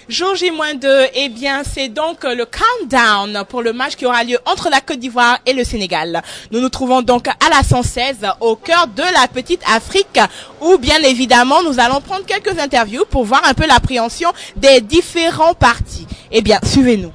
Jour J-2, eh bien, c'est donc le countdown pour le match qui aura lieu entre la Côte d'Ivoire et le Sénégal. Nous nous trouvons donc à la 116, au cœur de la petite Afrique, où bien évidemment, nous allons prendre quelques interviews pour voir un peu l'appréhension des différents partis. Eh bien, suivez-nous.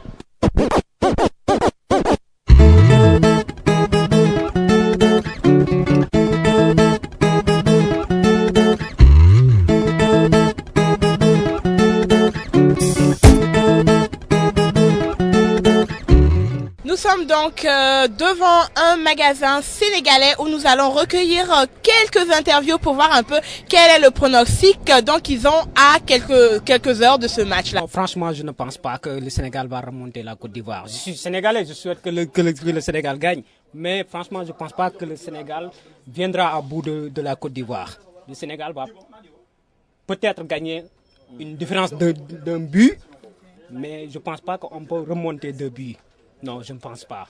Nous sommes donc devant un magasin sénégalais où nous allons recueillir quelques interviews pour voir un peu quel est le pronostic donc ils ont à quelques heures de ce match-là. Franchement, je ne pense pas que le Sénégal va remonter la Côte d'Ivoire. Je suis sénégalais, je souhaite que le Sénégal gagne. Mais franchement, je ne pense pas que le Sénégal viendra à bout de la Côte d'Ivoire. Le Sénégal va peut-être gagner une différence d'un but, mais je ne pense pas qu'on peut remonter 2 buts. Non, je ne pense pas.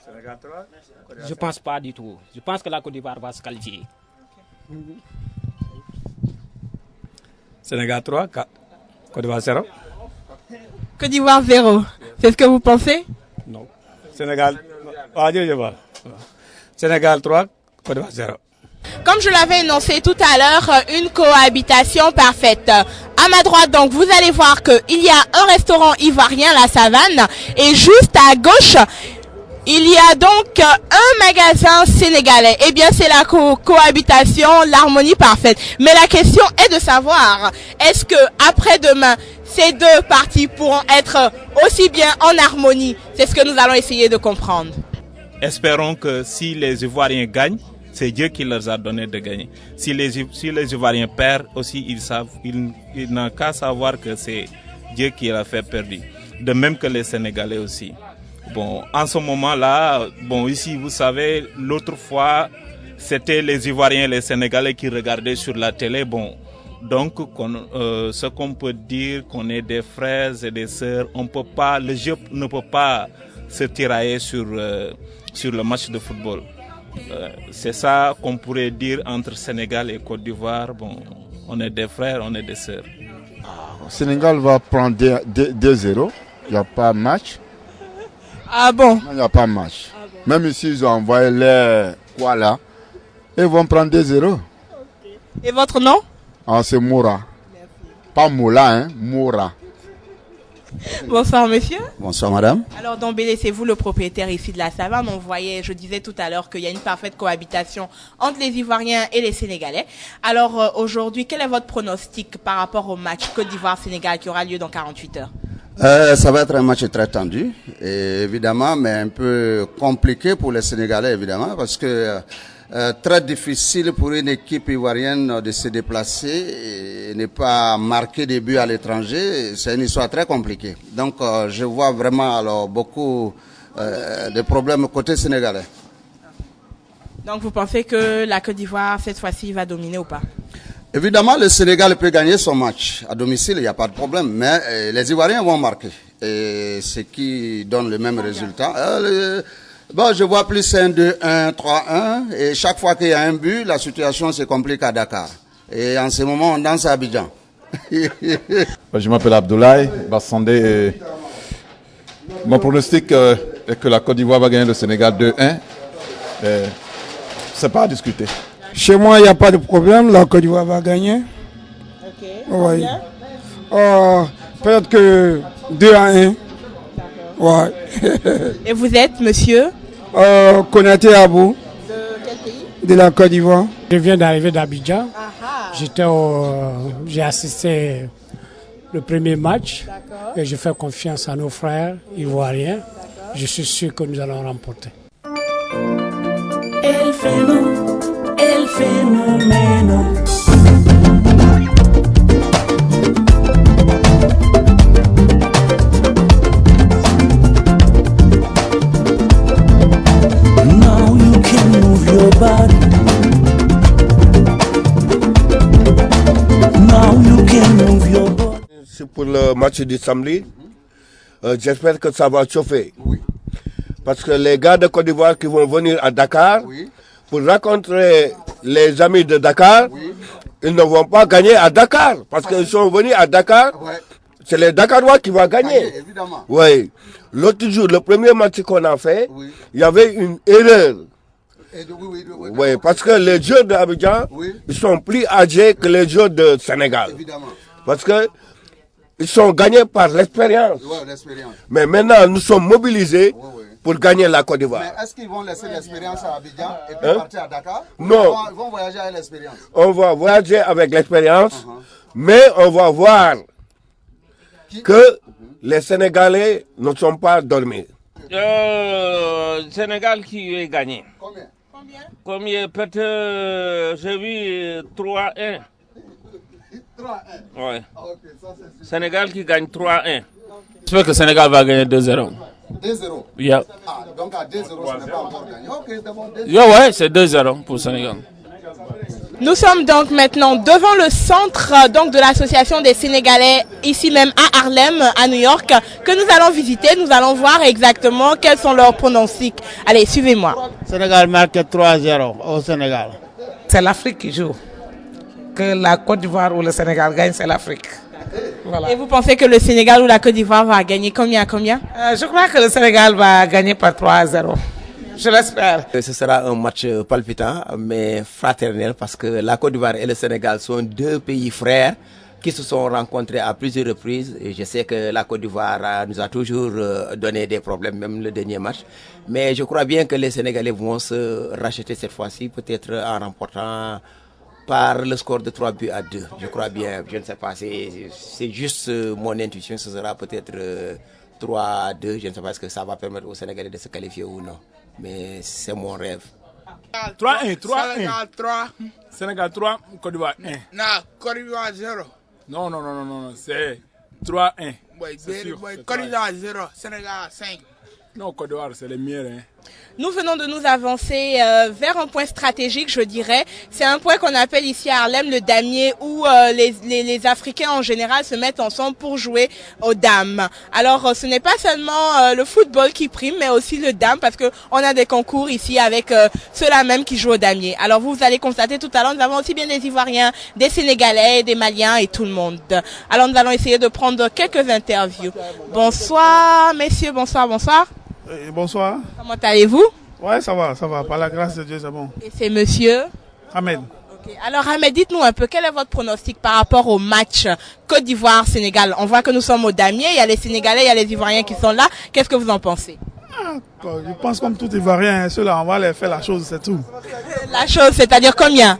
Je ne pense pas du tout. Je pense que la Côte d'Ivoire va se qualifier. Sénégal 3, Côte d'Ivoire 0. Côte d'Ivoire 0. C'est ce que vous pensez? Non. Sénégal, Sénégal 3, Côte d'Ivoire 0. Comme je l'avais énoncé tout à l'heure, une cohabitation parfaite. À ma droite, donc, vous allez voir qu'il y a un restaurant ivoirien, La Savane, et juste à gauche, il y a donc un magasin sénégalais. Eh bien, c'est la cohabitation, l'harmonie parfaite. Mais la question est de savoir, est-ce que après-demain, ces deux parties pourront être aussi bien en harmonie? C'est ce que nous allons essayer de comprendre. Espérons que si les Ivoiriens gagnent, c'est Dieu qui leur a donné de gagner. Si les Ivoiriens perdent aussi, ils n'ont qu'à savoir que c'est Dieu qui l'a fait perdre. De même que les Sénégalais aussi. Bon, en ce moment-là, bon, ici, vous savez, l'autre fois, c'était les Ivoiriens et les Sénégalais qui regardaient sur la télé. Bon, donc, ce qu'on peut dire, qu'on est des frères et des sœurs, le jeu ne peut pas se tirailler sur le match de football. C'est ça qu'on pourrait dire entre Sénégal et Côte d'Ivoire. Bon, on est des frères, on est des sœurs. Le Sénégal va prendre 2-0. Il n'y a pas de match. Ah bon? Il n'y a pas de match. Ah bon. Même ici, ils ont envoyé les quoi là. Ils vont prendre 2-0. Okay. Et votre nom? Ah, c'est Moura. Merci. Pas Moula, hein, Moura. Bonsoir monsieur. Bonsoir madame. Alors Dombélé, c'est vous le propriétaire ici de La Savane. On voyait, je disais tout à l'heure qu'il y a une parfaite cohabitation entre les Ivoiriens et les Sénégalais. Alors aujourd'hui, quel est votre pronostic par rapport au match Côte d'Ivoire-Sénégal qui aura lieu dans 48 heures? Ça va être un match très tendu, et évidemment, mais un peu compliqué pour les Sénégalais évidemment, parce que très difficile pour une équipe ivoirienne de se déplacer et ne pas marquer des buts à l'étranger. C'est une histoire très compliquée. Donc je vois vraiment alors beaucoup de problèmes côté sénégalais. Donc vous pensez que la Côte d'Ivoire cette fois-ci va dominer ou pas? Évidemment, le Sénégal peut gagner son match à domicile, il n'y a pas de problème, mais les Ivoiriens vont marquer, et ce qui donne le même résultat. Bon, je vois plus 1-2, 1, 3-1, et chaque fois qu'il y a un but, la situation se complique à Dakar. Et en ce moment, on danse à Abidjan. Je m'appelle Abdoulaye Bassandé. Mon pronostic est que la Côte d'Ivoire va gagner le Sénégal 2-1. C'est pas à discuter. Chez moi, il n'y a pas de problème, la Côte d'Ivoire va gagner. Ok. Oui. Peut-être que 2-1. Ouais. Et vous êtes monsieur? Konaté Abou. De quel pays? De la Côte d'Ivoire. Je viens d'arriver d'Abidjan. Ah. J'ai assisté le premier match. D'accord. Et je fais confiance à nos frères ivoiriens. D'accord. Je suis sûr que nous allons remporter. El fenómeno. Now you can move your body. Now you can move your body. C'est pour le match du samedi. J'espère que ça va chauffer. Oui. Parce que les gars de Côte d'Ivoire qui vont venir à Dakar, oui, pour rencontrer les amis de Dakar, oui, ils ne vont pas gagner à Dakar. Parce qu'ils sont venus à Dakar, ouais, c'est les Dakarois qui vont gagner. Évidemment. Oui. L'autre jour, le premier match qu'on a fait, il y avait une erreur. Oui, parce que les joueurs d'Abidjan, ils sont plus âgés que les joueurs de Sénégal. Évidemment. Parce que ils sont gagnés par l'expérience. Mais maintenant, nous sommes mobilisés pour gagner la Côte d'Ivoire. Mais est-ce qu'ils vont laisser l'expérience à Abidjan et puis partir à Dakar? Non. Ils vont voyager avec l'expérience. On va voyager avec l'expérience, mais on va voir que les Sénégalais ne sont pas dormis. Sénégal qui a gagné. Combien? Peut-être, j'ai vu 3-1. 3-1. Ouais. Sénégal qui gagne 3-1. J'espère que le Sénégal va gagner 2-0. 2-0. Yeah. Ah, donc à 2-0, ce n'est pas encore gagné. Ok, c'est bon. 2-0. Yeah, ouais, c'est 2-0 pour le Sénégal. Nous sommes donc maintenant devant le centre donc de l'association des Sénégalais, ici même à Harlem, à New York, que nous allons visiter. Nous allons voir exactement quels sont leurs pronostics. Allez, suivez-moi. Sénégal marque 3-0 au Sénégal. C'est l'Afrique qui joue. Que la Côte d'Ivoire ou le Sénégal gagne, c'est l'Afrique. Voilà. Et vous pensez que le Sénégal ou la Côte d'Ivoire va gagner combien à combien? Je crois que le Sénégal va gagner par 3-0. Je l'espère. Ce sera un match palpitant, mais fraternel, parce que la Côte d'Ivoire et le Sénégal sont deux pays frères qui se sont rencontrés à plusieurs reprises. Et je sais que la Côte d'Ivoire nous a toujours donné des problèmes, même le dernier match. Mais je crois bien que les Sénégalais vont se racheter cette fois-ci, peut-être en remportant par le score de 3-2. Je crois bien, je ne sais pas, c'est juste mon intuition, ce sera peut-être 3-2. Je ne sais pas ce que ça va permettre aux Sénégalais de se qualifier ou non. Mais c'est mon rêve. 3-1, 3-1. Sénégal 3. Sénégal 3, Côte d'Ivoire 1. Non, Côte d'Ivoire 0. Non, c'est 3-1. Oui, Côte d'Ivoire 0, Sénégal 5. Non, Côte d'Ivoire, c'est les meilleurs. Hein. Nous venons de nous avancer vers un point stratégique, je dirais. C'est un point qu'on appelle ici à Harlem le damier, où les Africains en général se mettent ensemble pour jouer aux dames. Alors, ce n'est pas seulement le football qui prime, mais aussi le dame, parce que on a des concours ici avec ceux-là même qui jouent au damier. Alors, vous allez constater tout à l'heure, nous avons aussi bien des Ivoiriens, des Sénégalais, des Maliens et tout le monde. Alors, nous allons essayer de prendre quelques interviews. Bonsoir, messieurs, bonsoir. Bonsoir. Comment allez-vous? Ouais, ça va. Par la grâce de Dieu, c'est bon. Et c'est monsieur Ahmed. Okay. Alors Ahmed, dites-nous un peu, quel est votre pronostic par rapport au match Côte d'Ivoire-Sénégal? On voit que nous sommes au damier, il y a les Sénégalais, il y a les Ivoiriens qui sont là. Qu'est-ce que vous en pensez? Je pense comme tout Ivoirien, ceux-là, on va les faire la chose, c'est tout. La chose, c'est-à-dire combien?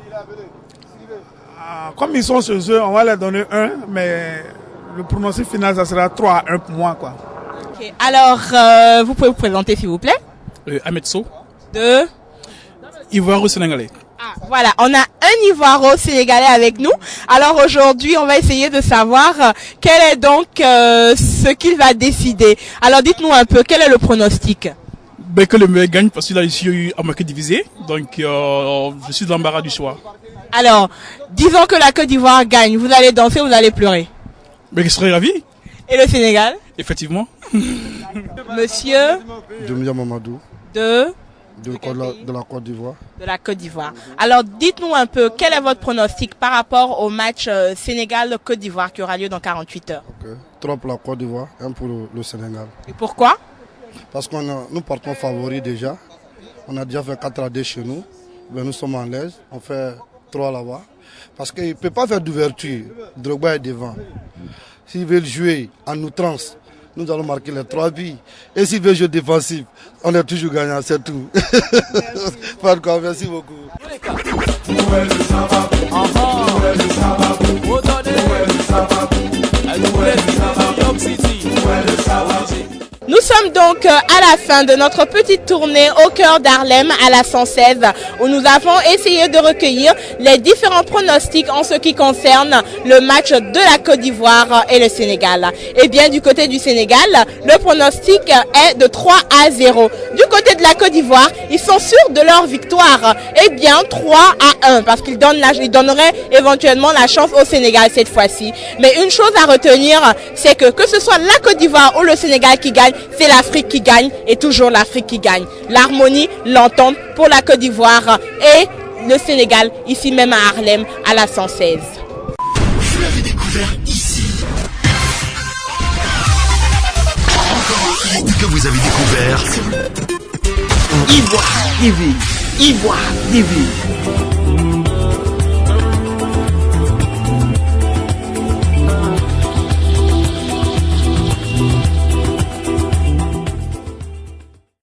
Comme ils sont chez eux, on va leur donner 1, mais le pronostic final, ça sera 3-1 pour moi, quoi. Okay. Alors, vous pouvez vous présenter s'il vous plaît? Ahmed Sow. De Ivoiro-Sénégalais. Ah, voilà, on a un Ivoiro-Sénégalais avec nous. Alors aujourd'hui, on va essayer de savoir quel est donc ce qu'il va décider. Alors dites-nous un peu, quel est le pronostic? Que le meilleur gagne, parce qu'il a ici à marquer divisé. Donc je suis dans l'embarras du choix. Alors, disons que la Côte d'Ivoire gagne. Vous allez danser ou vous allez pleurer? Mais je serais ravi. Et le Sénégal? Effectivement. Monsieur Doumia Mamadou. De la Côte d'Ivoire. De la Côte d'Ivoire. Alors, dites-nous un peu, quel est votre pronostic par rapport au match Sénégal-Côte d'Ivoire qui aura lieu dans 48 heures? 3 pour la Côte d'Ivoire, 1 pour le Sénégal. Et pourquoi? Parce que nous partons favoris déjà. On a déjà fait 4-2 chez nous. Mais nous sommes en l'aise. On fait 3 là-bas. Parce qu'il ne peut pas faire d'ouverture. Drogba est devant. S'ils veulent jouer en outrance, nous allons marquer les 3 buts. Et s'ils veulent jouer défensif, on est toujours gagnant, c'est tout. Pas de quoi, merci beaucoup. Nous sommes donc à la fin de notre petite tournée au cœur d'Harlem à la 116 où nous avons essayé de recueillir les différents pronostics en ce qui concerne le match de la Côte d'Ivoire et le Sénégal. Et bien du côté du Sénégal, le pronostic est de 3-0. Du côté de la Côte d'Ivoire, ils sont sûrs de leur victoire. Eh bien 3-1 parce qu'ils donneraient éventuellement la chance au Sénégal cette fois-ci. Mais une chose à retenir, c'est que ce soit la Côte d'Ivoire ou le Sénégal qui gagne, c'est l'Afrique qui gagne et toujours l'Afrique qui gagne. L'harmonie, l'entente pour la Côte d'Ivoire et le Sénégal, ici même à Harlem, à la 116. Vous l'avez découvert ici. site que vous avez découvert sur Ivoire TV. Ivoire TV.